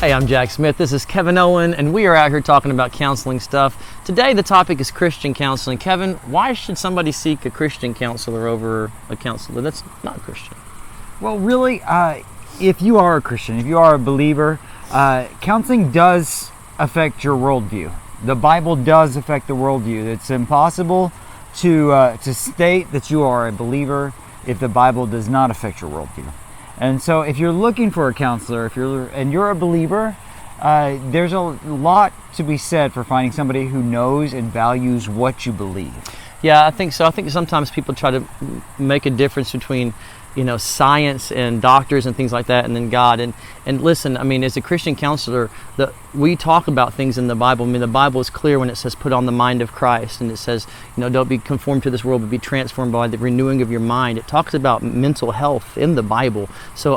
Hey, I'm Jack Smith. This is Kevon Owen, and we are out here talking about counseling stuff. Today, the topic is Christian counseling. Kevon, why should somebody seek a Christian counselor over a counselor that's not Christian? Well, really, if you are a Christian, if you are a believer, counseling does affect your worldview. The Bible does affect the worldview. It's impossible to state that you are a believer if the Bible does not affect your worldview. And so if you're looking for a counselor, and you're a believer, there's a lot to be said for finding somebody who knows and values what you believe. Yeah, I think so. I think sometimes people try to make a difference between, science and doctors and things like that, and then God. And listen, I mean, as a Christian counselor, we talk about things in the Bible. I mean, the Bible is clear when it says, put on the mind of Christ. And it says, don't be conformed to this world, but be transformed by the renewing of your mind. It talks about mental health in the Bible. So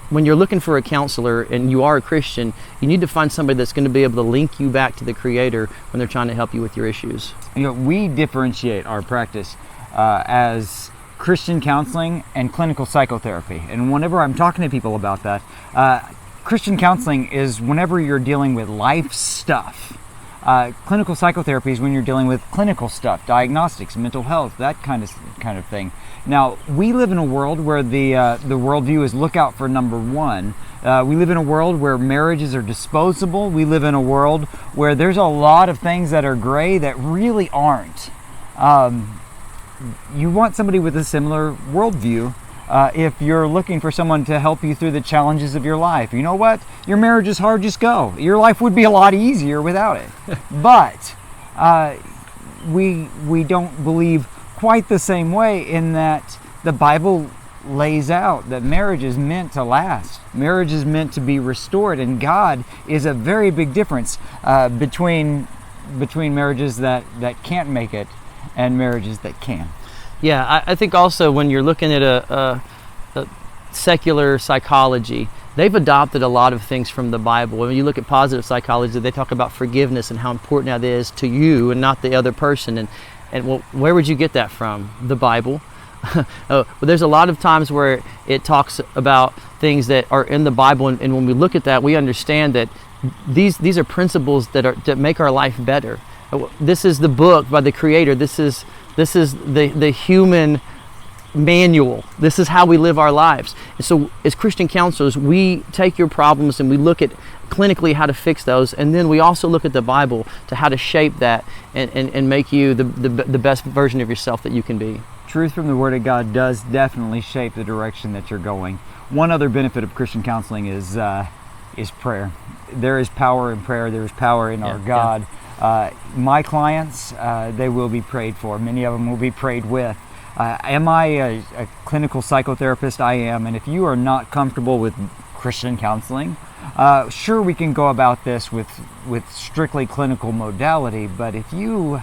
when you're looking for a counselor and you are a Christian, you need to find somebody that's going to be able to link you back to the Creator when they're trying to help you with your issues. We differentiate our practice as Christian counseling and clinical psychotherapy. And whenever I'm talking to people about that, Christian counseling is whenever you're dealing with life stuff. Clinical psychotherapy is when you're dealing with clinical stuff, diagnostics, mental health, that kind of thing. Now, we live in a world where the worldview is look out for number one. We live in a world where marriages are disposable. We live in a world where there's a lot of things that are gray that really aren't. You want somebody with a similar worldview if you're looking for someone to help you through the challenges of your life. You know what? Your marriage is hard, just go. Your life would be a lot easier without it. But we don't believe quite the same way in that the Bible lays out that marriage is meant to last. Marriage is meant to be restored, and God is a very big difference between marriages that can't make it and marriages that can. Yeah, I think also when you're looking at a secular psychology, they've adopted a lot of things from the Bible. When you look at positive psychology, they talk about forgiveness and how important that is to you and not the other person. And well, where would you get that from? The Bible. Well, there's a lot of times where it talks about things that are in the Bible, and when we look at that, we understand that these are principles that make our life better. This is the book by the Creator. This is the human manual. This is how we live our lives. And so as Christian counselors, we take your problems and we look at clinically how to fix those, and then we also look at the Bible to how to shape that and make you the best version of yourself that you can be. Truth from the Word of God does definitely shape the direction that you're going. One other benefit of Christian counseling is prayer. There is power in prayer. There is power in our God. Yeah. My clients, they will be prayed for. Many of them will be prayed with. Am I a clinical psychotherapist? I am. And if you are not comfortable with Christian counseling, sure, we can go about this with strictly clinical modality, but if you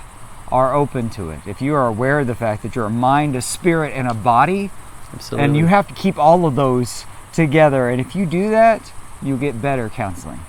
are open to it, if you are aware of the fact that you're a mind, a spirit, and a body, absolutely, and you have to keep all of those together, and if you do that, you'll get better counseling.